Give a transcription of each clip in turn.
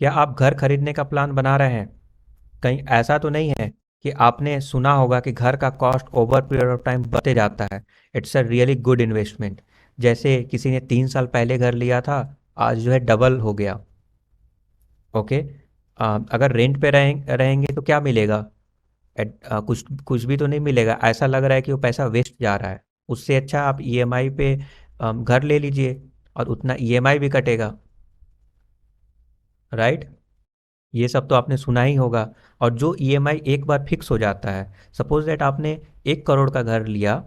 क्या आप घर खरीदने का प्लान बना रहे हैं? कहीं ऐसा तो नहीं है कि आपने सुना होगा कि घर का cost over period of time बढ़ते जाता है। It's a really good investment. जैसे किसी ने 3 साल पहले घर लिया था, आज जो है डबल हो गया। ओके। अगर रेंट पे रहेंगे तो क्या मिलेगा? कुछ कुछ भी तो नहीं मिलेगा। ऐसा लग रहा है कि वो पैसा वेस्ट जा रहा है। उससे अच्छा आप ईएमआई पे घर ले लीजिए और उतना ईएमआई भी कटेगा। राइट। ये सब तो आपने सुना ही होगा। और जो ईएमआई एक बार फिक्स हो जाता है, सपोज दैट आपने 1 करोड़ का घर लिया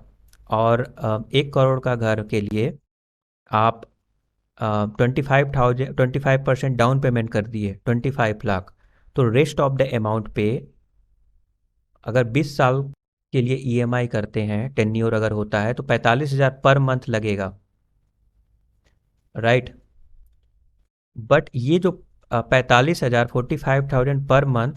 और 1 करोड़ का घर के लिए आप 25% डाउन पेमेंट कर दिए, 25 लाख। तो रेस्ट ऑफ द अमाउंट पे अगर 20 साल के लिए ईएमआई करते हैं, टेन्योर अगर होता है तो 45,000 पर मंथ लगेगा। राइट। बट ये जो 45,000 45,000 पर मंथ,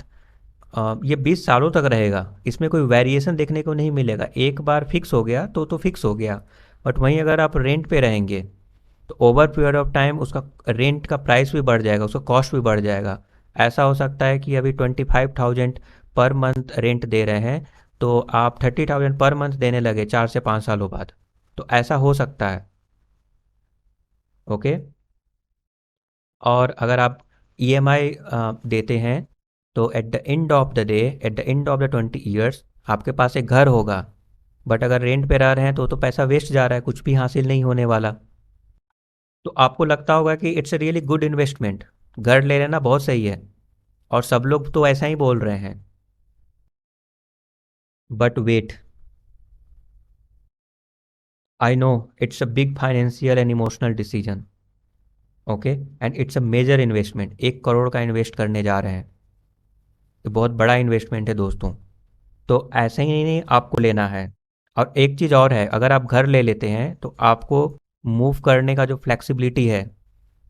ये 20 सालों तक रहेगा। इसमें कोई वेरिएशन देखने को नहीं मिलेगा। एक बार फिक्स हो गया तो फिक्स हो गया। बट वहीं अगर आप रेंट पे रहेंगे तो ओवर पीरियड ऑफ टाइम उसका रेंट का प्राइस भी बढ़ जाएगा, उसका कॉस्ट भी बढ़ जाएगा। ऐसा हो सकता है कि अभी 25,000 पर मंथ रेंट दे रहे हैं, तो आप 30,000 पर मंथ देने लगे 4 से 5 सालों बाद। तो ऐसा हो सकता है। ओके। और अगर आप ईएमआई देते हैं तो at the end of the day, at the end of the 20 years आपके पास एक घर होगा। बट अगर रेंट पे रह रहे हैं तो पैसा वेस्ट जा रहा है, कुछ भी हासिल नहीं होने वाला। तो आपको लगता होगा कि it's a really good investment, घर ले लेना बहुत सही है। और सब लोग तो ऐसा ही बोल रहे हैं। But wait, I know it's a big financial and emotional decision. Okay. And it's a major investment. 1 crore का इन्वेस्ट करने जा रहे हैं, ये बहुत बड़ा इन्वेस्टमेंट है दोस्तों। तो ऐसे ही नहीं आपको लेना है। और एक चीज़ और है, अगर आप घर ले लेते हैं तो आपको मूव करने का जो फ्लेक्सिबिलिटी है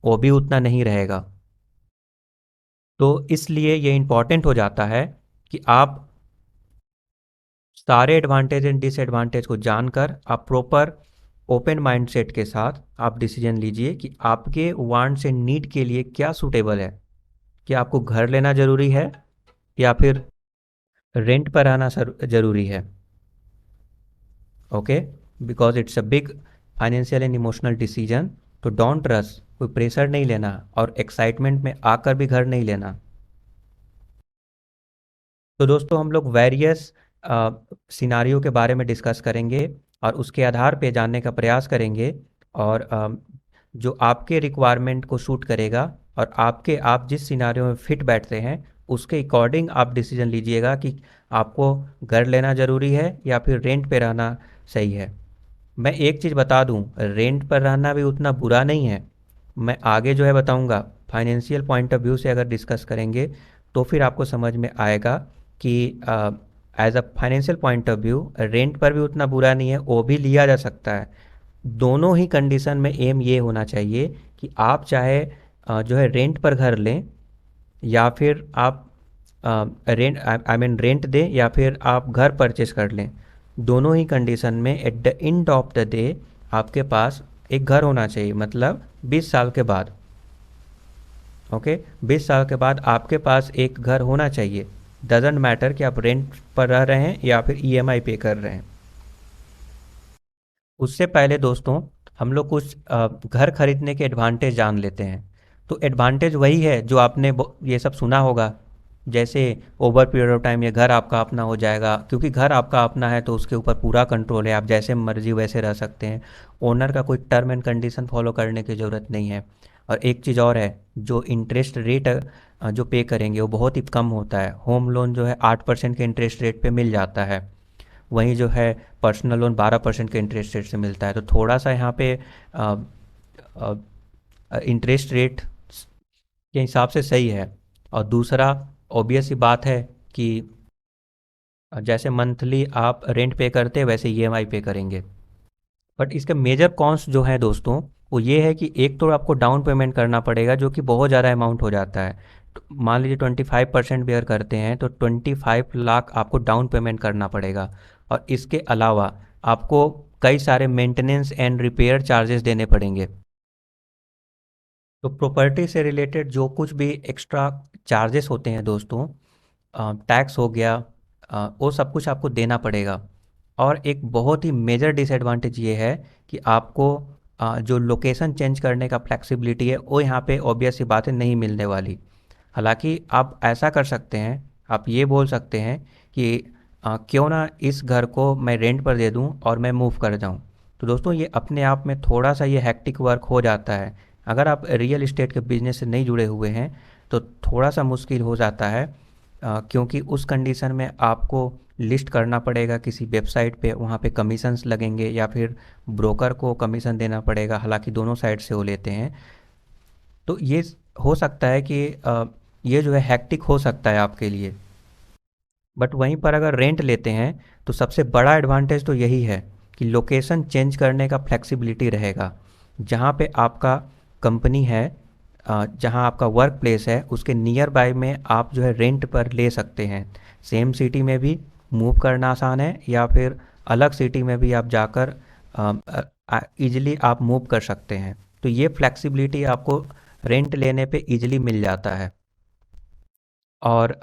वो भी उतना नहीं रहेगा। तो इसलिए ये इम्पॉर्टेंट हो जाता है कि आप सारे एडवांटेज एंड डिसएडवांटेज को जानकर आप प्रॉपर ओपन माइंडसेट के साथ आप डिसीजन लीजिए कि आपके वांट्स एंड नीड के लिए क्या सूटेबल है। क्या आपको घर लेना ज़रूरी है या फिर रेंट पर रहना ज़रूरी है? Okay. Because it's a big financial and emotional decision. तो डोंट रश, कोई प्रेशर नहीं लेना और एक्साइटमेंट में आकर भी घर नहीं लेना। तो दोस्तों हम लोग वेरियस सिनारियों के बारे में डिस्कस करेंगे और उसके आधार पे जानने का प्रयास करेंगे। और जो आपके रिक्वायरमेंट को सूट करेगा और आप जिस सिनारियो में फिट बैठते हैं उसके अकॉर्डिंग आप डिसीजन लीजिएगा कि आपको घर लेना ज़रूरी है या फिर रेंट पे रहना सही है। मैं एक चीज़ बता दूं, रेंट पर रहना भी उतना बुरा नहीं है। मैं आगे जो है बताऊंगा, फाइनेंशियल पॉइंट ऑफ व्यू से अगर डिस्कस करेंगे तो फिर आपको समझ में आएगा कि as a financial point of view rent पर भी उतना बुरा नहीं है, वो भी लिया जा सकता है। दोनों ही कंडीशन में एम ये होना चाहिए कि आप चाहे जो है रेंट पर घर लें या फिर आप रेंट आई मीन रेंट दें या फिर आप घर परचेस कर लें। दोनों ही कंडीशन में at the end of the day आपके पास एक घर होना चाहिए, मतलब 20 साल के बाद। ओके। 20 साल के बाद आपके पास एक घर होना चाहिए। डजेंट मैटर कि आप रेंट पर रह रहे हैं या फिर ईएमआई पे कर रहे हैं। उससे पहले दोस्तों हम लोग कुछ घर खरीदने के एडवांटेज जान लेते हैं। तो एडवांटेज वही है जो आपने ये सब सुना होगा। जैसे ओवर पीरियड ऑफ टाइम ये घर आपका अपना हो जाएगा, क्योंकि घर आपका अपना है तो उसके ऊपर पूरा कंट्रोल है, आप जैसे मर्जी वैसे रह सकते हैं। ओनर का कोई टर्म एंड कंडीशन फॉलो करने की ज़रूरत नहीं है। और एक चीज़ और है, जो इंटरेस्ट रेट जो पे करेंगे वो बहुत ही कम होता है। होम लोन जो है 8% के इंटरेस्ट रेट पे मिल जाता है, वहीं जो है पर्सनल लोन 12% के इंटरेस्ट रेट से मिलता है। तो थोड़ा सा यहाँ पे इंटरेस्ट रेट के हिसाब से सही है। और दूसरा, ऑब्वियस सी बात है कि जैसे मंथली आप रेंट पे करते हैं वैसे ईएमआई पे करेंगे। बट इसके मेजर कॉन्स जो है दोस्तों, वो ये है कि एक तो आपको डाउन पेमेंट करना पड़ेगा जो कि बहुत ज़्यादा अमाउंट हो जाता है। तो मान लीजिए 25% बेयर करते हैं तो 25 लाख आपको डाउन पेमेंट करना पड़ेगा। और इसके अलावा आपको कई सारे मेंटेनेंस एंड रिपेयर चार्जेस देने पड़ेंगे। तो प्रॉपर्टी से रिलेटेड जो कुछ भी एक्स्ट्रा चार्जेस होते हैं दोस्तों, टैक्स हो गया, वो सब कुछ आपको देना पड़ेगा। और एक बहुत ही मेजर डिसएडवांटेज ये है कि आपको जो लोकेशन चेंज करने का फ्लेक्सिबिलिटी है वो यहाँ पे ऑब्वियस सी बात है नहीं मिलने वाली। हालांकि आप ऐसा कर सकते हैं, आप ये बोल सकते हैं कि क्यों ना इस घर को मैं रेंट पर दे दूं और मैं मूव कर जाऊं। तो दोस्तों ये अपने आप में थोड़ा सा ये हैक्टिक वर्क हो जाता है। अगर आप रियल इस्टेट के बिजनेस से नहीं जुड़े हुए हैं तो थोड़ा सा मुश्किल हो जाता है, क्योंकि उस कंडीशन में आपको लिस्ट करना पड़ेगा किसी वेबसाइट पे, वहाँ पे कमीशंस लगेंगे या फिर ब्रोकर को कमीशन देना पड़ेगा, हालांकि दोनों साइड से वो लेते हैं। तो ये हो सकता है कि ये जो है हैक्टिक हो सकता है आपके लिए। बट वहीं पर अगर रेंट लेते हैं तो सबसे बड़ा एडवांटेज तो यही है कि लोकेशन चेंज करने का फ्लेक्सिबिलिटी रहेगा। जहाँ पे आपका कंपनी है, जहाँ आपका वर्क प्लेस है, उसके नियर बाय में आप जो है रेंट पर ले सकते हैं। सेम सिटी में भी मूव करना आसान है या फिर अलग सिटी में भी आप जाकर ईजिली आप मूव कर सकते हैं। तो ये फ्लेक्सिबिलिटी आपको रेंट लेने पे ईजिली मिल जाता है। और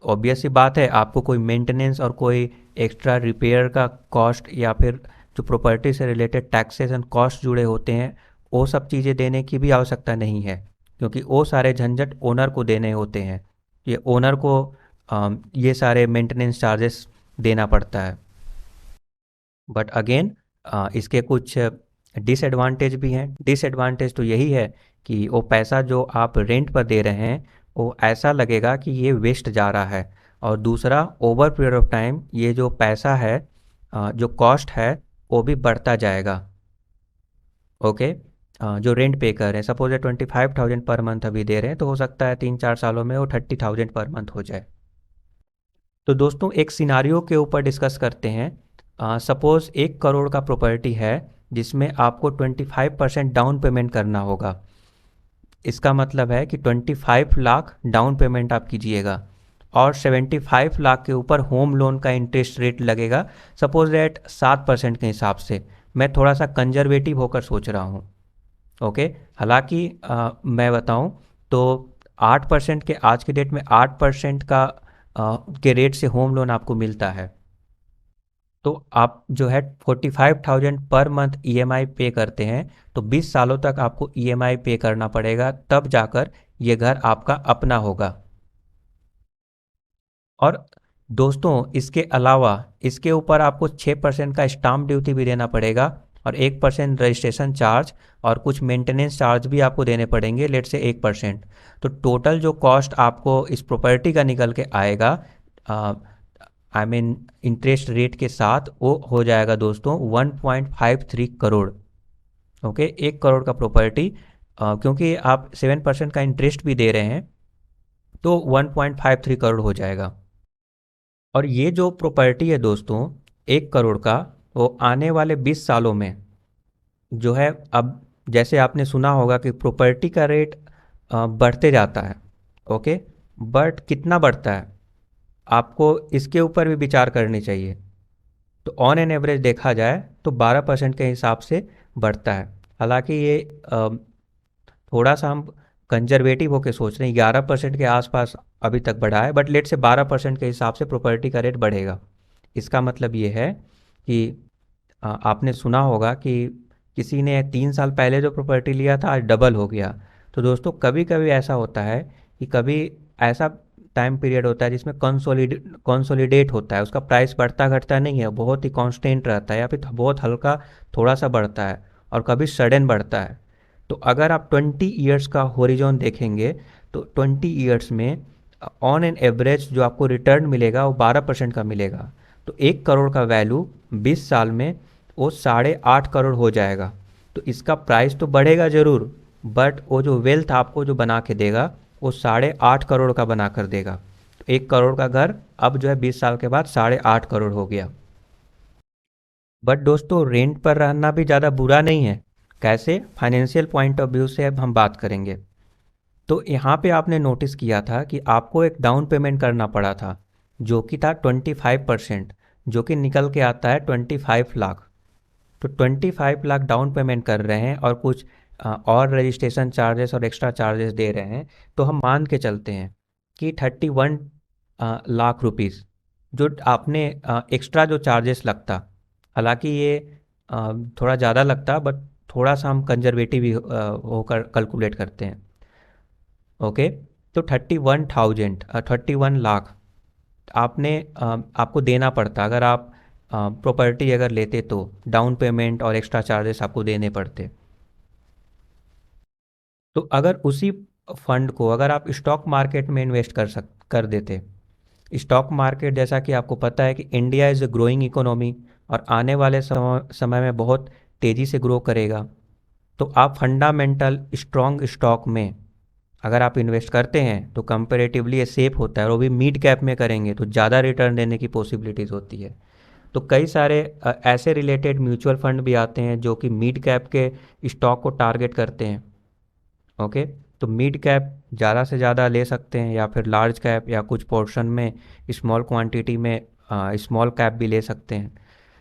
ऑब्वियस सी बात है, आपको कोई मेंटेनेंस और कोई एक्स्ट्रा रिपेयर का कॉस्ट या फिर जो प्रॉपर्टी से रिलेटेड टैक्सेस एंड कॉस्ट जुड़े होते हैं वो सब चीज़ें देने की भी आवश्यकता नहीं है, क्योंकि वो सारे झंझट ओनर को देने होते हैं। ये ओनर को ये सारे मेंटेनेंस चार्जेस देना पड़ता है। बट अगेन इसके कुछ डिसएडवांटेज भी हैं। डिसएडवांटेज तो यही है कि वो पैसा जो आप रेंट पर दे रहे हैं वो ऐसा लगेगा कि ये वेस्ट जा रहा है। और दूसरा, ओवर पीरियड ऑफ टाइम ये जो पैसा है, जो कॉस्ट है, वो भी बढ़ता जाएगा। ओके। जो रेंट पे कर रहे हैं, सपोज 25,000 पर मंथ अभी दे रहे हैं, तो हो सकता है 3-4 सालों में वो 30,000 पर मंथ हो जाए। तो दोस्तों एक सिनारियो के ऊपर डिस्कस करते हैं। सपोज़ 1 करोड़ का प्रॉपर्टी है जिसमें आपको 25% डाउन पेमेंट करना होगा। इसका मतलब है कि 25 लाख डाउन पेमेंट आप कीजिएगा और 75 लाख के ऊपर होम लोन का इंटरेस्ट रेट लगेगा, सपोज दैट 7% के हिसाब से। मैं थोड़ा सा कंजर्वेटिव होकर सोच रहा हूँ। ओके। हालांकि मैं बताऊँ तो 8% के, आज के डेट में 8% के रेट से होम लोन आपको मिलता है। तो आप जो है 45,000 पर मंथ ईएमआई पे करते हैं, तो 20 सालों तक आपको ईएमआई पे करना पड़ेगा, तब जाकर ये घर आपका अपना होगा। और दोस्तों इसके अलावा इसके ऊपर आपको 6% का स्टाम्प ड्यूटी भी देना पड़ेगा और 1% रजिस्ट्रेशन चार्ज और कुछ मेंटेनेंस चार्ज भी आपको देने पड़ेंगे, लेट से 1%। तो टोटल जो कॉस्ट आपको इस प्रॉपर्टी का निकल के आएगा, आई मीन इंटरेस्ट रेट के साथ, वो हो जाएगा दोस्तों 1.53 करोड़। ओके। 1 करोड़ का प्रॉपर्टी, क्योंकि आप 7% का इंटरेस्ट भी दे रहे हैं, तो 1.53 करोड़ हो जाएगा। और ये जो प्रॉपर्टी है दोस्तों 1 करोड़ का, वो आने वाले 20 सालों में जो है, अब जैसे आपने सुना होगा कि प्रॉपर्टी का रेट बढ़ते जाता है। ओके। बट कितना बढ़ता है, आपको इसके ऊपर भी विचार करनी चाहिए। तो ऑन एन एवरेज देखा जाए तो 12% के हिसाब से बढ़ता है। हालांकि ये थोड़ा सा हम कंजर्वेटिव होकर सोच रहे हैं, 11% के आसपास अभी तक बढ़ा है, बट लेट से 12% के हिसाब से प्रॉपर्टी का रेट बढ़ेगा। इसका मतलब ये है कि आपने सुना होगा कि किसी ने 3 साल पहले जो प्रॉपर्टी लिया था आज डबल हो गया। तो दोस्तों कभी कभी ऐसा होता है कि कभी ऐसा टाइम पीरियड होता है जिसमें कंसोलिडेट होता है, उसका प्राइस बढ़ता घटता नहीं है, बहुत ही कांस्टेंट रहता है या फिर बहुत हल्का थोड़ा सा बढ़ता है, और कभी सडन बढ़ता है। तो अगर आप 20 ईयर्स का होरिजोन देखेंगे तो 20 ईयर्स में ऑन एन एवरेज जो आपको रिटर्न मिलेगा वो 12% का मिलेगा। तो 1 करोड़ का वैल्यू 20 साल में वो 8.5 करोड़ हो जाएगा। तो इसका प्राइस तो बढ़ेगा ज़रूर, बट वो जो वेल्थ आपको जो बना के देगा वो 8.5 करोड़ का बना कर देगा। तो 1 करोड़ का घर अब जो है 20 साल के बाद 8.5 करोड़ हो गया। बट दोस्तों रेंट पर रहना भी ज़्यादा बुरा नहीं है। कैसे? फाइनेंशियल पॉइंट ऑफ व्यू से अब हम बात करेंगे। तो यहाँ पे आपने नोटिस किया था कि आपको एक डाउन पेमेंट करना पड़ा था जो कि था 25%, जो कि निकल के आता है 25 लाख। तो 25 लाख डाउन पेमेंट कर रहे हैं और कुछ और रजिस्ट्रेशन चार्जेस और एक्स्ट्रा चार्जेस दे रहे हैं, तो हम मान के चलते हैं कि 31 लाख रुपीस जो आपने एक्स्ट्रा जो चार्जेस लगता, हालांकि ये थोड़ा ज़्यादा लगता, बट थोड़ा सा हम कंजर्वेटिव ही होकर कैलकुलेट करते हैं। ओके, तो 31 लाख आपने आपको देना पड़ता अगर आप प्रॉपर्टी अगर लेते, तो डाउन पेमेंट और एक्स्ट्रा चार्जेस आपको देने पड़ते। तो अगर उसी फंड को अगर आप स्टॉक मार्केट में इन्वेस्ट कर देते, स्टॉक मार्केट जैसा कि आपको पता है कि India is a growing economy और आने वाले समय में बहुत तेज़ी से ग्रो करेगा, तो आप फंडामेंटल स्ट्रॉन्ग स्टॉक में अगर आप इन्वेस्ट करते हैं तो कंपैरेटिवली ये सेफ होता है, और वो भी मिड कैप में करेंगे तो ज़्यादा रिटर्न देने की पॉसिबिलिटीज़ होती है। तो कई सारे ऐसे रिलेटेड म्यूचुअल फंड भी आते हैं जो कि मिड कैप के स्टॉक को टारगेट करते हैं। ओके, तो मिड कैप ज़्यादा से ज़्यादा ले सकते हैं, या फिर लार्ज कैप, या कुछ पोर्शन में स्मॉल क्वांटिटी में स्मॉल कैप भी ले सकते हैं।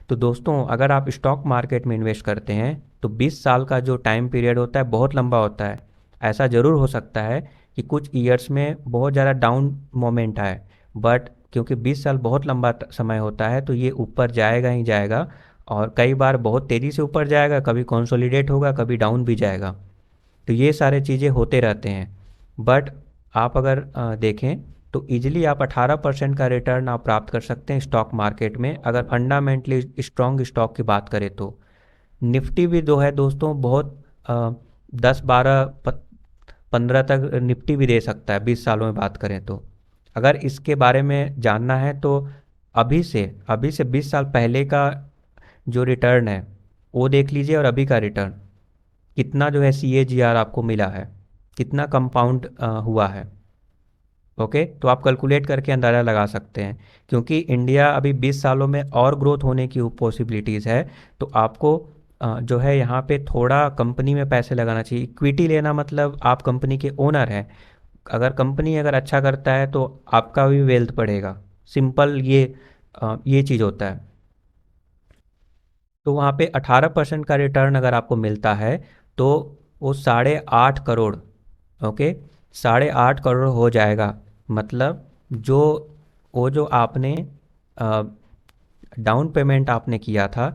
तो दोस्तों, अगर आप स्टॉक मार्केट में इन्वेस्ट करते हैं तो 20 साल का जो टाइम पीरियड होता है बहुत लंबा होता है। ऐसा ज़रूर हो सकता है कि कुछ ईयर्स में बहुत ज़्यादा डाउन मोमेंट आए, बट क्योंकि 20 साल बहुत लंबा समय होता है, तो ये ऊपर जाएगा ही जाएगा, और कई बार बहुत तेज़ी से ऊपर जाएगा, कभी कंसोलिडेट होगा, कभी डाउन भी जाएगा। तो ये सारे चीज़ें होते रहते हैं। बट आप अगर देखें तो ईजिली आप 18% का रिटर्न आप प्राप्त कर सकते हैं स्टॉक मार्केट में, अगर फंडामेंटली स्ट्रॉन्ग स्टॉक की बात करें तो। निफ्टी भी जो है दोस्तों बहुत 10 12 15 तक निफ्टी भी दे सकता है 20 सालों में बात करें तो। अगर इसके बारे में जानना है तो अभी से 20 साल पहले का जो रिटर्न है वो देख लीजिए, और अभी का रिटर्न कितना जो है CAGR आपको मिला है, कितना कंपाउंड हुआ है। ओके, तो आप कैलकुलेट करके अंदाज़ा लगा सकते हैं, क्योंकि इंडिया अभी 20 सालों में और ग्रोथ होने की पॉसिबिलिटीज़ है। तो आपको जो है यहाँ पे थोड़ा कंपनी में पैसे लगाना चाहिए। इक्विटी लेना मतलब आप कंपनी के ओनर हैं, अगर कंपनी अगर अच्छा करता है तो आपका भी वेल्थ बढ़ेगा। सिंपल ये चीज़ होता है। तो वहाँ पे 18% का रिटर्न अगर आपको मिलता है तो वो 8.5 करोड़, ओके, 8.5 करोड़ हो जाएगा। मतलब जो वो जो आपने डाउन पेमेंट आपने किया था,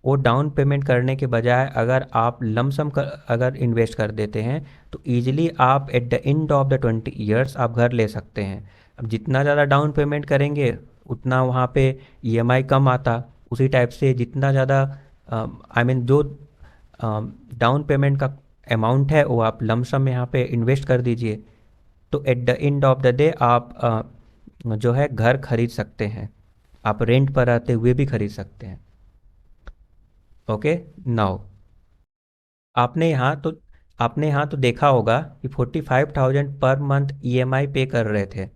वो डाउन पेमेंट करने के बजाय अगर आप लमसम अगर इन्वेस्ट कर देते हैं तो ईजिली आप at the end of the 20 years आप घर ले सकते हैं। अब जितना ज़्यादा डाउन पेमेंट करेंगे उतना वहाँ पे EMI कम आता। उसी टाइप से जितना ज़्यादा आई मीन जो डाउन पेमेंट का अमाउंट है वो आप लमसम यहाँ पे इन्वेस्ट कर दीजिए, तो at the end of the day आप जो है घर खरीद सकते हैं, आप रेंट पर रहते हुए भी खरीद सकते हैं। ओके, नाउ आपने यहाँ तो देखा होगा कि 45,000 पर मंथ EMI पे कर रहे थे।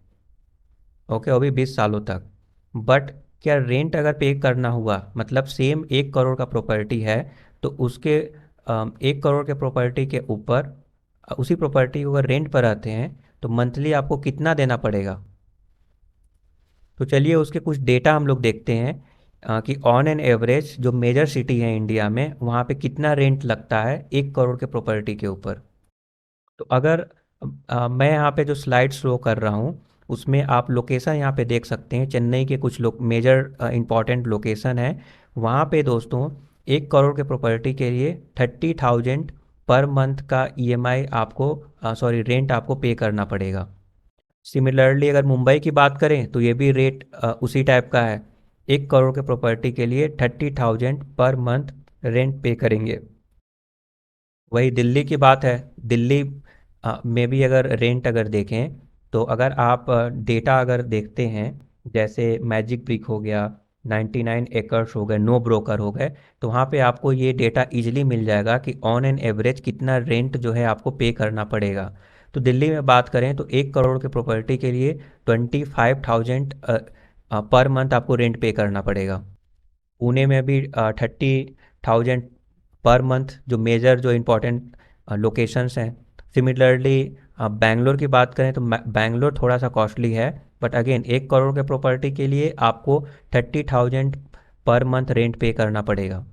ओके, वो भी 20 सालों तक। बट क्या रेंट अगर पे करना हुआ, मतलब सेम 1 करोड़ का प्रॉपर्टी है, तो उसके 1 करोड़ के प्रॉपर्टी के ऊपर उसी प्रॉपर्टी को अगर रेंट पर रहते हैं तो मंथली आपको कितना देना पड़ेगा। तो चलिए उसके कुछ डेटा हम लोग देखते हैं कि ऑन एन एवरेज जो मेजर सिटी है इंडिया में, वहाँ पे कितना रेंट लगता है 1 करोड़ के प्रॉपर्टी के ऊपर। तो अगर मैं यहाँ पे जो स्लाइड शो कर रहा हूँ उसमें आप लोकेशन यहाँ पे देख सकते हैं, चेन्नई के कुछ मेजर इंपॉर्टेंट लोकेशन है। वहाँ पे दोस्तों 1 करोड़ के प्रॉपर्टी के लिए 30,000 पर मंथ का EMI आपको सॉरी रेंट आपको पे करना पड़ेगा। सिमिलरली अगर मुंबई की बात करें तो ये भी रेट उसी टाइप का है। 1 करोड़ के प्रॉपर्टी के लिए 30,000 पर मंथ रेंट पे करेंगे। वही दिल्ली की बात है, दिल्ली में भी अगर रेंट अगर देखें तो अगर आप डेटा अगर देखते हैं, जैसे मैजिक ब्रिक हो गया, 99 एकर्स हो गए, नो ब्रोकर हो गए, तो वहाँ पे आपको ये डेटा इजीली मिल जाएगा कि ऑन एन एवरेज कितना रेंट जो है आपको पे करना पड़ेगा। तो दिल्ली में बात करें तो 1 करोड़ के प्रॉपर्टी के लिए 25,000 पर मंथ आपको रेंट पे करना पड़ेगा। पुणे में भी 30,000 पर मंथ, जो मेजर जो इम्पोर्टेंट लोकेशंस हैं। सिमिलरली बैंगलोर की बात करें तो बैंगलोर थोड़ा सा कॉस्टली है, बट अगेन 1 करोड़ के प्रॉपर्टी के लिए आपको 30,000 पर मंथ रेंट पे करना पड़ेगा।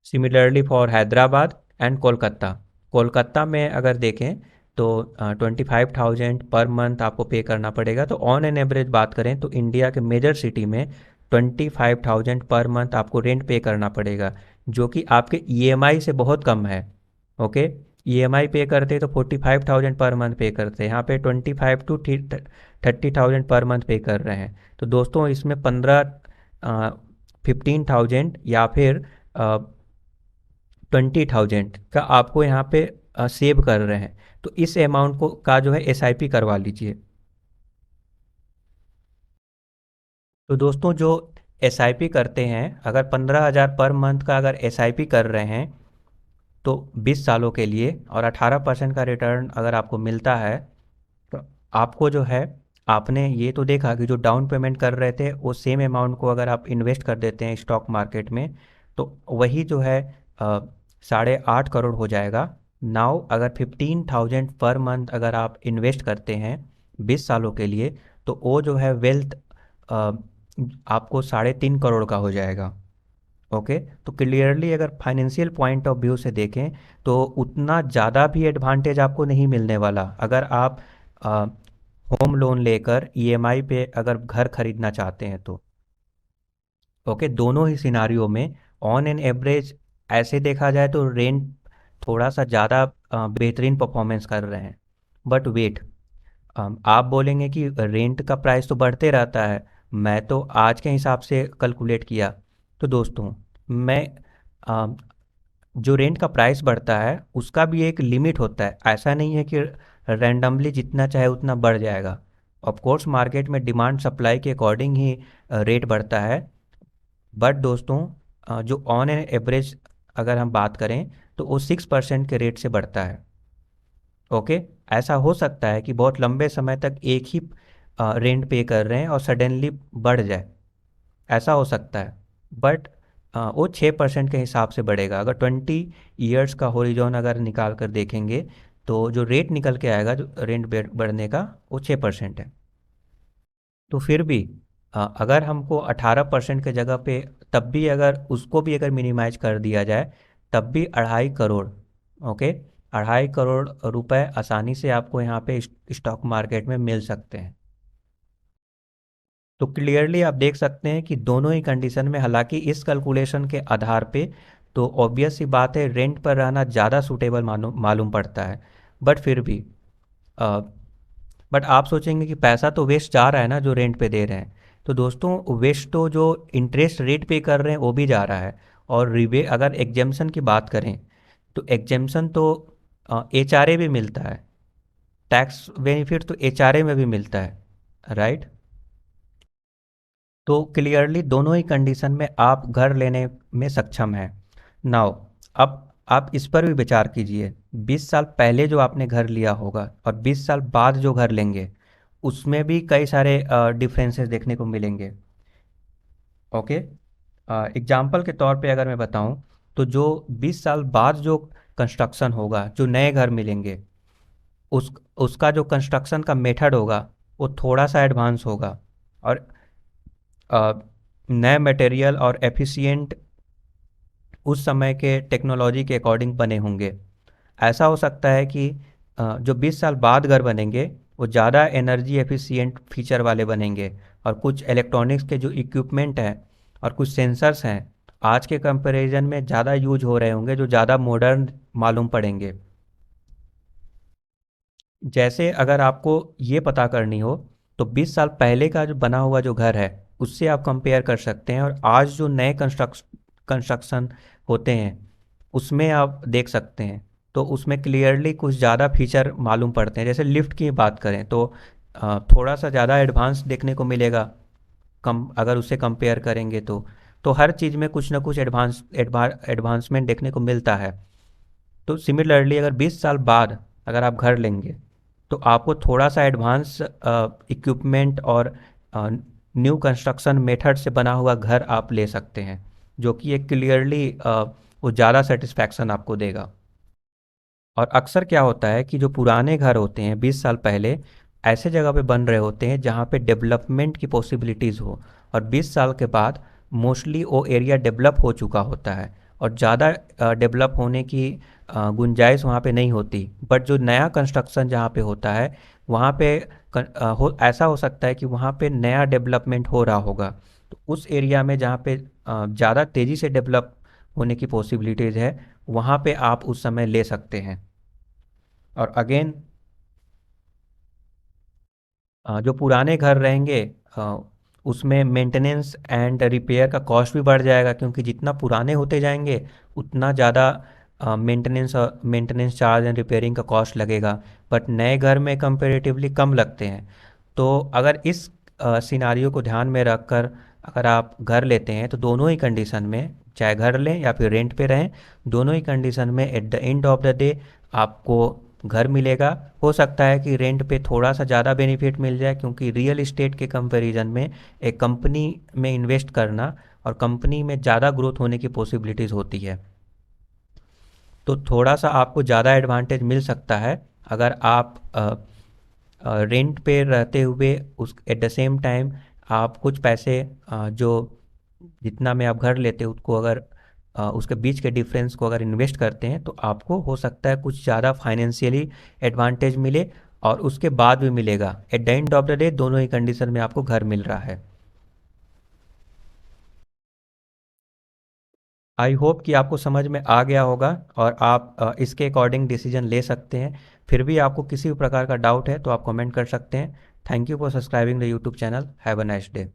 Similarly for Hyderabad and Kolkata, Kolkata में अगर देखें तो 25,000 पर मंथ आपको पे करना पड़ेगा। तो ऑन एन एवरेज बात करें तो इंडिया के मेजर सिटी में 25,000 पर मंथ आपको रेंट पे करना पड़ेगा, जो कि आपके ईएमआई से बहुत कम है। ओके, ईएमआई पे करते तो 45,000 पर मंथ पे करते, यहाँ पे 25 टू 30,000 पर मंथ पे कर रहे हैं। तो दोस्तों इसमें 15,000 या फिर 20,000 का आपको यहाँ पे सेव कर रहे हैं। तो इस अमाउंट को का जो है एसआईपी करवा लीजिए। तो दोस्तों जो एसआईपी करते हैं, अगर 15,000 पर मंथ का अगर एसआईपी कर रहे हैं तो 20 सालों के लिए और 18% का रिटर्न अगर आपको मिलता है, तो आपको जो है, आपने ये तो देखा कि जो डाउन पेमेंट कर रहे थे वो सेम अमाउंट को अगर आप इन्वेस्ट कर देते हैं स्टॉक मार्केट में तो वही जो है 8.5 करोड़ हो जाएगा। नाउ अगर 15,000 पर मंथ अगर आप इन्वेस्ट करते हैं 20 सालों के लिए, तो वो जो है वेल्थ आपको 3.5 करोड़ का हो जाएगा। ओके, तो क्लियरली अगर फाइनेंशियल पॉइंट ऑफ व्यू से देखें तो उतना ज़्यादा भी एडवांटेज आपको नहीं मिलने वाला अगर आप होम लोन लेकर ईएमआई पे अगर घर खरीदना चाहते हैं तो। ओके, दोनों ही सिनारियों में ऑन एन एवरेज ऐसे देखा जाए तो रेंट थोड़ा सा ज़्यादा बेहतरीन परफॉर्मेंस कर रहे हैं। बट वेट, आप बोलेंगे कि रेंट का प्राइस तो बढ़ते रहता है, मैं तो आज के हिसाब से कैलकुलेट किया। तो दोस्तों मैं जो रेंट का प्राइस बढ़ता है उसका भी एक लिमिट होता है, ऐसा नहीं है कि रैंडमली जितना चाहे उतना बढ़ जाएगा। ऑफ कोर्स मार्केट में डिमांड सप्लाई के अकॉर्डिंग ही रेट बढ़ता है। बट दोस्तों जो ऑन एन एवरेज अगर हम बात करें तो वो 6% के रेट से बढ़ता है। ओके, ऐसा हो सकता है कि बहुत लंबे समय तक एक ही रेंट पे कर रहे हैं और सडनली बढ़ जाए, ऐसा हो सकता है। बट वो 6% के हिसाब से बढ़ेगा। अगर 20 ईयर्स का होरिजोन अगर निकाल कर देखेंगे तो जो रेट निकल के आएगा जो रेंट बढ़ने का वो 6% है। तो फिर भी अगर हमको 18% के जगह पे तब भी अगर उसको भी अगर मिनिमाइज कर दिया जाए तब भी 2.5 करोड़, ओके, 2.5 करोड़ रुपए आसानी से आपको यहाँ पे स्टॉक मार्केट में मिल सकते हैं। तो क्लियरली आप देख सकते हैं कि दोनों ही कंडीशन में, हालांकि इस कैलकुलेशन के आधार पे तो ऑब्वियस सी बात है रेंट पर रहना ज़्यादा सूटेबल मालूम पड़ता है। बट फिर भी बट आप सोचेंगे कि पैसा तो वेस्ट जा रहा है ना जो रेंट पे दे रहे हैं। तो दोस्तों वेस्ट तो जो इंटरेस्ट रेट पे कर रहे हैं वो भी जा रहा है। और रिबे अगर एग्जेम्पशन की बात करें तो एग्जेम्पशन तो एचआरए भी मिलता है, टैक्स बेनिफिट तो एचआरए में भी मिलता है, राइट। तो क्लियरली दोनों ही कंडीशन में आप घर लेने में सक्षम हैं। नाउ अब आप इस पर भी विचार कीजिए, 20 साल पहले जो आपने घर लिया होगा और 20 साल बाद जो घर लेंगे उसमें भी कई सारे डिफरेंसेस देखने को मिलेंगे। ओके, एग्जाम्पल के तौर पे अगर मैं बताऊं तो जो 20 साल बाद जो कंस्ट्रक्शन होगा, जो नए घर मिलेंगे, उस उसका जो कंस्ट्रक्शन का मेथड होगा वो थोड़ा सा एडवांस होगा और नए मटेरियल और एफिशिएंट उस समय के टेक्नोलॉजी के अकॉर्डिंग बने होंगे। ऐसा हो सकता है कि जो 20 साल बाद घर बनेंगे वो ज़्यादा एनर्जी एफिशिएंट फीचर वाले बनेंगे और कुछ इलेक्ट्रॉनिक्स के जो इक्विपमेंट हैं और कुछ सेंसर्स हैं आज के कंपैरिजन में ज़्यादा यूज हो रहे होंगे, जो ज़्यादा मॉडर्न मालूम पड़ेंगे। जैसे अगर आपको ये पता करनी हो तो 20 साल पहले का जो बना हुआ जो घर है उससे आप कंपेयर कर सकते हैं और आज जो नए कंस्ट्रक्शन होते हैं उसमें आप देख सकते हैं। तो उसमें क्लियरली कुछ ज़्यादा फीचर मालूम पड़ते हैं। जैसे लिफ्ट की बात करें तो थोड़ा सा ज़्यादा एडवांस देखने को मिलेगा कम, अगर उससे कंपेयर करेंगे तो हर चीज़ में कुछ ना कुछ एडवांसमेंट देखने को मिलता है। तो सिमिलरली अगर 20 साल बाद अगर आप घर लेंगे तो आपको थोड़ा सा एडवांस इक्विपमेंट और न्यू कंस्ट्रक्शन मेथड से बना हुआ घर आप ले सकते हैं, जो कि एक क्लियरली वो ज़्यादा सेटिस्फैक्शन आपको देगा। और अक्सर क्या होता है कि जो पुराने घर होते हैं 20 साल पहले ऐसे जगह पे बन रहे होते हैं जहाँ पे डेवलपमेंट की पॉसिबिलिटीज़ हो, और 20 साल के बाद मोस्टली वो एरिया डेवलप हो चुका होता है और ज़्यादा डेवलप होने की गुंजाइश वहाँ पे नहीं होती। बट जो नया कंस्ट्रक्शन जहाँ पे होता है वहाँ पे ऐसा हो सकता है कि वहाँ पे नया डेवलपमेंट हो रहा होगा, तो उस एरिया में जहाँ पे ज़्यादा तेज़ी से डेवलप होने की पॉसिबिलिटीज़ है, वहाँ पे आप उस समय ले सकते हैं। और अगेन जो पुराने घर रहेंगे अ, उसमें मेंटेनेंस एंड रिपेयर का कॉस्ट भी बढ़ जाएगा, क्योंकि जितना पुराने होते जाएंगे उतना ज़्यादा मेंटेनेंस चार्ज एंड रिपेयरिंग का कॉस्ट लगेगा। बट नए घर में कंपैरेटिवली कम लगते हैं। तो अगर इस सिनारियो को ध्यान में रखकर अगर आप घर लेते हैं तो दोनों ही कंडीशन में, चाहे घर लें या फिर रेंट पे रहें, दोनों ही कंडीशन में at the end of the day आपको घर मिलेगा। हो सकता है कि रेंट पे थोड़ा सा ज़्यादा बेनिफिट मिल जाए, क्योंकि रियल इस्टेट के कंपैरिजन में एक कंपनी में इन्वेस्ट करना और कंपनी में ज़्यादा ग्रोथ होने की पॉसिबिलिटीज़ होती है। तो थोड़ा सा आपको ज़्यादा एडवांटेज मिल सकता है अगर आप रेंट पे रहते हुए उस एट द सेम टाइम आप कुछ पैसे जो जितना में आप घर लेते हो उसको अगर उसके बीच के डिफरेंस को अगर इन्वेस्ट करते हैं, तो आपको हो सकता है कुछ ज़्यादा फाइनेंशियली एडवांटेज मिले, और उसके बाद भी मिलेगा। At the end of the day दोनों ही कंडीशन में आपको घर मिल रहा है। आई होप कि आपको समझ में आ गया होगा और आप इसके अकॉर्डिंग डिसीजन ले सकते हैं। फिर भी आपको किसी भी प्रकार का डाउट है तो आप कमेंट कर सकते हैं। Thank you for subscribing the YouTube channel. Have a nice day.